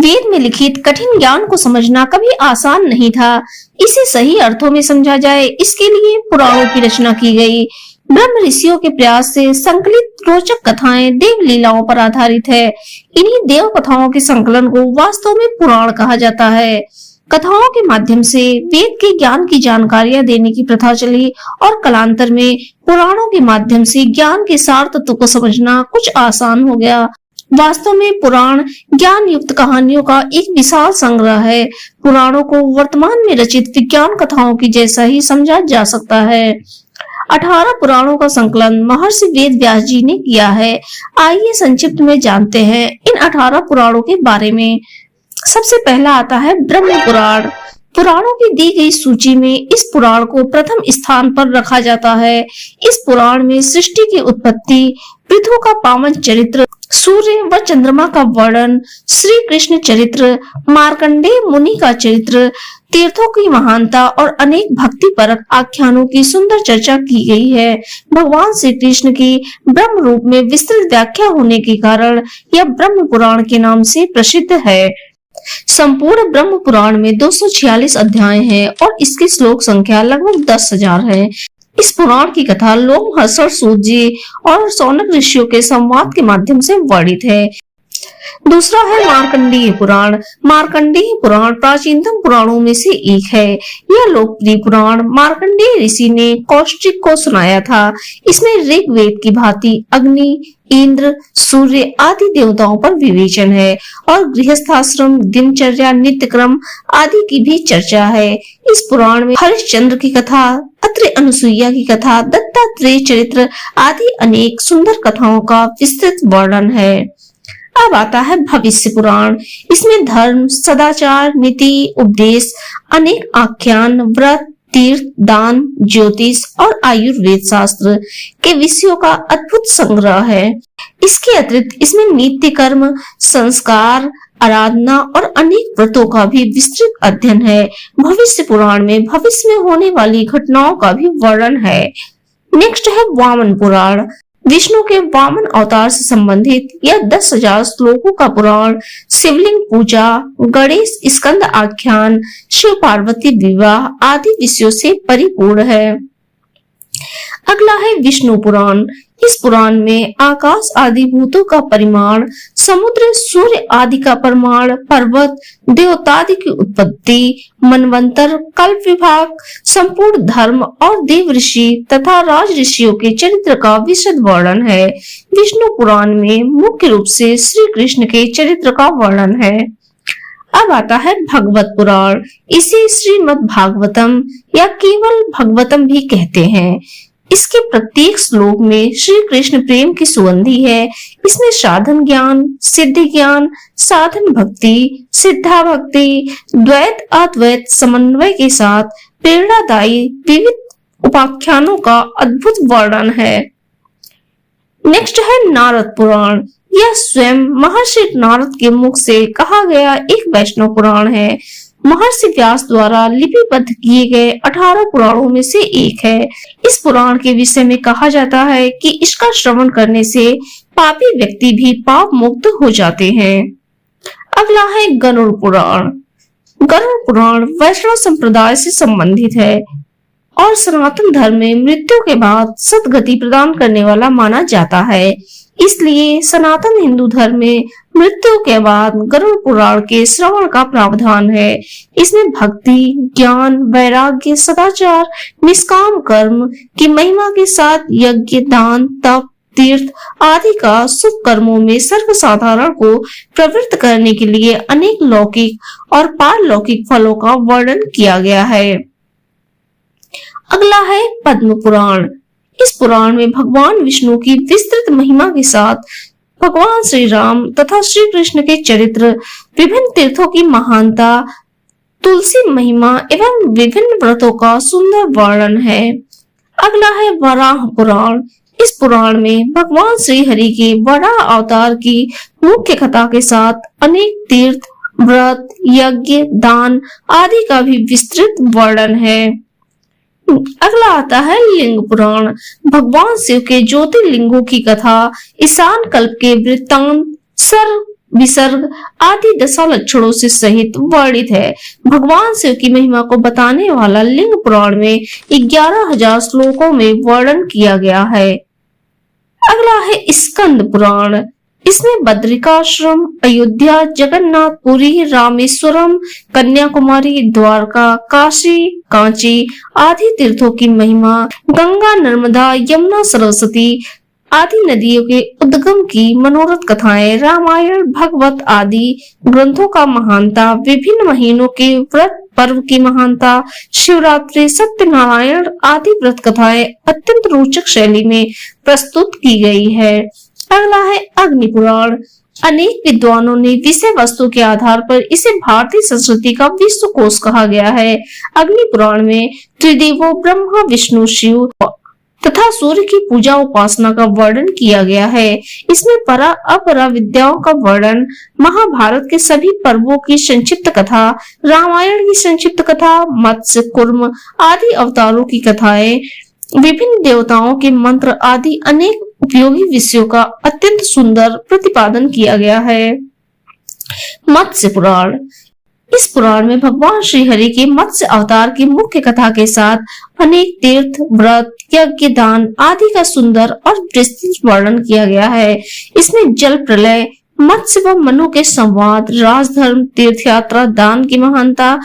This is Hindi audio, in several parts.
वेद में लिखित कठिन ज्ञान को समझना कभी आसान नहीं था। इसे सही अर्थों में समझा जाए, इसके लिए पुराणों की रचना की गई। ब्रह्म ऋषियों के प्रयास से संकलित रोचक कथाएं देव लीलाओं पर आधारित है। इन्हीं देव कथाओं के संकलन को वास्तव में पुराण कहा जाता है। कथाओं के माध्यम से वेद के ज्ञान की जानकारियां देने की प्रथा चली और कालांतर में पुराणों के माध्यम से ज्ञान के सार तत्व को समझना कुछ आसान हो गया। वास्तव में पुराण ज्ञान युक्त कहानियों का एक विशाल संग्रह है। पुराणों को वर्तमान में रचित विज्ञान कथाओं की जैसा ही समझा जा सकता है। 18 पुराणों का संकलन महर्षि वेद व्यास जी ने किया है। आइए संक्षिप्त में जानते हैं इन 18 पुराणों के बारे में। सबसे पहला आता है ब्रह्म पुराण। पुराणों की दी गई सूची में इस पुराण को प्रथम स्थान पर रखा जाता है। इस पुराण में सृष्टि की उत्पत्ति, पृथु का पावन चरित्र, सूर्य व चंद्रमा का वर्णन, श्री कृष्ण चरित्र, मार्कंडेय मुनि का चरित्र, तीर्थों की महानता और अनेक भक्ति परक आख्यानों की सुंदर चर्चा की गई है। भगवान श्री कृष्ण की ब्रह्म रूप में विस्तृत व्याख्या होने के कारण यह ब्रह्म पुराण के नाम से प्रसिद्ध है। संपूर्ण ब्रह्म पुराण में 246 अध्याय हैं और इसकी श्लोक संख्या लगभग 10,000 है। इस पुराण की कथा लोमहर्षण सूत जी और शौनक ऋषियों के संवाद के माध्यम से वर्णित है। दूसरा है मार्कंडेय पुराण। मार्कंडेय पुराण प्राचीनतम पुराणों में से एक है। यह लोकप्रिय पुराण मार्कंडेय ऋषि ने कौशिक को सुनाया था। इसमें ऋग्वेद की भांति अग्नि, इंद्र, सूर्य आदि देवताओं पर विवेचन है और गृहस्थाश्रम, दिनचर्या, नित्यक्रम आदि की भी चर्चा है। इस पुराण में हरिश्चंद्र की कथा, अत्रि अनुसुईया की कथा, दत्तात्रेय चरित्र आदि अनेक सुंदर कथाओं का विस्तृत वर्णन है। अब आता है भविष्य पुराण। इसमें धर्म, सदाचार, नीति, उपदेश, अनेक आख्यान, व्रत, तीर्थ, दान, ज्योतिष और आयुर्वेद शास्त्र के विषयों का अद्भुत संग्रह है। इसके अतिरिक्त इसमें नित्य कर्म, संस्कार, आराधना और अनेक व्रतों का भी विस्तृत अध्ययन है। भविष्य पुराण में भविष्य में होने वाली घटनाओं का भी वर्णन है। नेक्स्ट है वामन पुराण। विष्णु के वामन अवतार से संबंधित यह 10,000 श्लोकों का पुराण शिवलिंग पूजा, गणेश स्कंद आख्यान, शिव पार्वती विवाह आदि विषयों से परिपूर्ण है। अगला है विष्णु पुराण। इस पुराण में आकाश आदि भूतों का परिमाण, समुद्र, सूर्य आदि का प्रमाण, पर्वत, देवतादि की उत्पत्ति, मनवंतर, कल्प विभाग, संपूर्ण धर्म और देव ऋषि तथा राज ऋषियों के चरित्र का विशद वर्णन है। विष्णु पुराण में मुख्य रूप से श्री कृष्ण के चरित्र का वर्णन है। अब आता है भगवत पुराण। इसे श्रीमद् भागवतम या केवल भगवतम भी कहते हैं। इसके प्रत्येक श्लोक में श्री कृष्ण प्रेम की सुगंधी है। इसमें साधन ज्ञान, सिद्धि ज्ञान, साधन भक्ति, सिद्धा भक्ति, द्वैत अद्वैत समन्वय के साथ प्रेरणादायी विविध उपाख्यानों का अद्भुत वर्णन है। नेक्स्ट है नारद पुराण। यह स्वयं महर्षि नारद के मुख से कहा गया एक वैष्णव पुराण है। महर्षि व्यास द्वारा लिपिबद्ध किए गए 18 पुराणों में से एक है। इस पुराण के विषय में कहा जाता है कि इसका श्रवण करने से पापी व्यक्ति भी पाप मुक्त हो जाते हैं। अगला है गरुड़ पुराण। गरुड़ पुराण वैष्णव संप्रदाय से संबंधित है और सनातन धर्म में मृत्यु के बाद सद्गति प्रदान करने वाला माना जाता है। इसलिए सनातन हिंदू धर्म में मृत्यु के बाद गरुड़ पुराण के श्रवण का प्रावधान है। इसमें भक्ति, ज्ञान, वैराग्य, सदाचार, निष्काम कर्म की महिमा के साथ यज्ञ, दान, तप, तीर्थ आदि का शुभ कर्मों में सर्वसाधारण को प्रवृत्त करने के लिए अनेक लौकिक और पारलौकिक फलों का वर्णन किया गया है। अगला है पद्म पुराण। इस पुराण में भगवान विष्णु की विस्तृत महिमा के साथ भगवान श्री राम तथा श्री कृष्ण के चरित्र, विभिन्न तीर्थों की महानता, तुलसी महिमा एवं विभिन्न व्रतों का सुंदर वर्णन है। अगला है वराह पुराण। इस पुराण में भगवान श्री हरि के वराह अवतार की मुख्य कथा के साथ अनेक तीर्थ, व्रत, यज्ञ, दान आदि का भी विस्तृत वर्णन है। अगला आता है लिंग पुराण। भगवान शिव के ज्योतिर्लिंगों की कथा, ईशान कल्प के वृत्तांत, सर विसर्ग आदि 10 लक्षणों से सहित वर्णित है। भगवान शिव की महिमा को बताने वाला लिंग पुराण में 11,000 श्लोकों में वर्णन किया गया है। अगला है स्कंद पुराण। इसमें बद्रिकाश्रम, अयोध्या, जगन्नाथपुरी, रामेश्वरम, कन्याकुमारी, द्वारका, काशी, कांची आदि तीर्थों की महिमा, गंगा, नर्मदा, यमुना, सरस्वती आदि नदियों के उद्गम की मनोरथ कथाएं, रामायण, भगवत आदि ग्रंथों का महानता, विभिन्न महीनों के व्रत पर्व की महानता, शिवरात्रि, सत्यनारायण आदि व्रत कथाएं अत्यंत रोचक शैली में प्रस्तुत की गई है। अगला है अग्नि पुराण। अनेक विद्वानों ने विषय वस्तु के आधार पर इसे भारतीय संस्कृति का विश्व कोश कहा गया है। अग्नि पुराण में त्रिदेवों ब्रह्मा, विष्णु, शिव तथा सूर्य की पूजा उपासना का वर्णन किया गया है। इसमें परा अपरा विद्याओं का वर्णन, महाभारत के सभी पर्वों की संक्षिप्त कथा, रामायण की संक्षिप्त कथा, मत्स्य, कूर्म आदि अवतारों की कथाएं, विभिन्न देवताओं के मंत्र आदि अनेक उपयोगी विषयों का अत्यंत सुंदर प्रतिपादन किया गया है। मत्स्य पुराण। इस पुराण में भगवान श्री हरि के मत्स्य अवतार की मुख्य कथा के साथ अनेक तीर्थ, व्रत, यज्ञ, दान आदि का सुंदर और विस्तृत वर्णन किया गया है। इसमें जल प्रलय, मत्स्य व मनु के संवाद, राजधर्म, तीर्थ यात्रा, दान की महानता,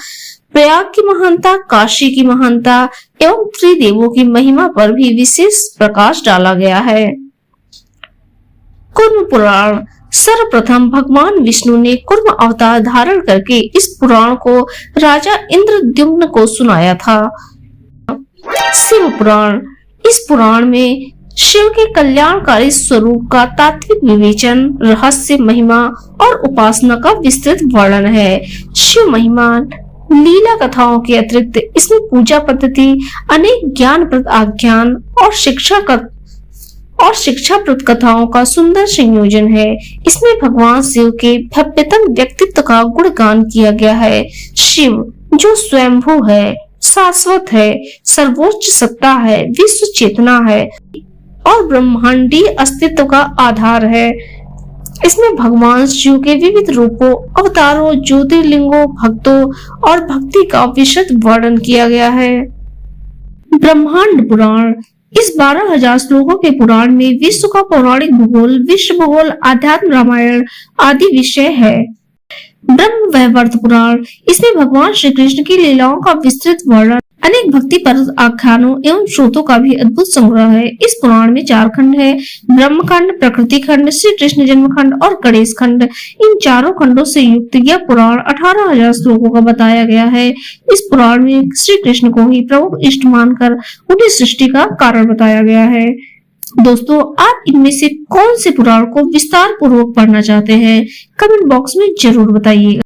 प्रयाग की महानता, काशी की महानता एवं त्रिदेवों की महिमा पर भी विशेष प्रकाश डाला गया है। कूर्म पुराण। सर्वप्रथम भगवान विष्णु ने कूर्म अवतार धारण करके इस पुराण को राजा इंद्रद्युम्न को सुनाया था। शिव पुराण। इस पुराण में शिव के कल्याणकारी स्वरूप का तात्विक विवेचन, रहस्य, महिमा और उपासना का विस्तृत वर्णन है। शिव महिमा, लीला कथाओं के अतिरिक्त इसमें पूजा पद्धति, अनेक ज्ञानप्रद आख्यान और शिक्षाप्रद कथाओं का सुंदर संयोजन है। इसमें भगवान शिव के भव्यतम व्यक्तित्व का गुणगान किया गया है। शिव जो स्वयंभू है, शाश्वत है, सर्वोच्च सत्ता है, विश्व चेतना है और ब्रह्मांडीय अस्तित्व का आधार है। इसमें भगवान शिव के विविध रूपों, अवतारों, ज्योतिर्लिंगों, भक्तों और भक्ति का विशद वर्णन किया गया है। ब्रह्मांड पुराण। इस 12,000 श्लोकों के पुराण में विश्व का पौराणिक भूगोल, विश्व भूगोल, आध्यात्म, रामायण आदि विषय है। ब्रह्म वैवर्त पुराण। इसमें भगवान श्री कृष्ण की लीलाओं का विस्तृत वर्णन, अनेक भक्ति पर आख्यानों एवं स्रोतों का भी अद्भुत संग्रह है। इस पुराण में 4 खंड है, ब्रह्म खंड, प्रकृति खंड, श्री कृष्ण जन्म खंड और गणेश खंड। इन चारों खंडों से युक्त यह पुराण 18,000 श्लोकों का बताया गया है। इस पुराण में श्री कृष्ण को ही प्रभु इष्ट मानकर उन्हें सृष्टि का कारण बताया गया है। दोस्तों, आप इनमें से कौन से पुराण को विस्तार पूर्वक पढ़ना चाहते हैं? कमेंट बॉक्स में जरूर बताइएगा।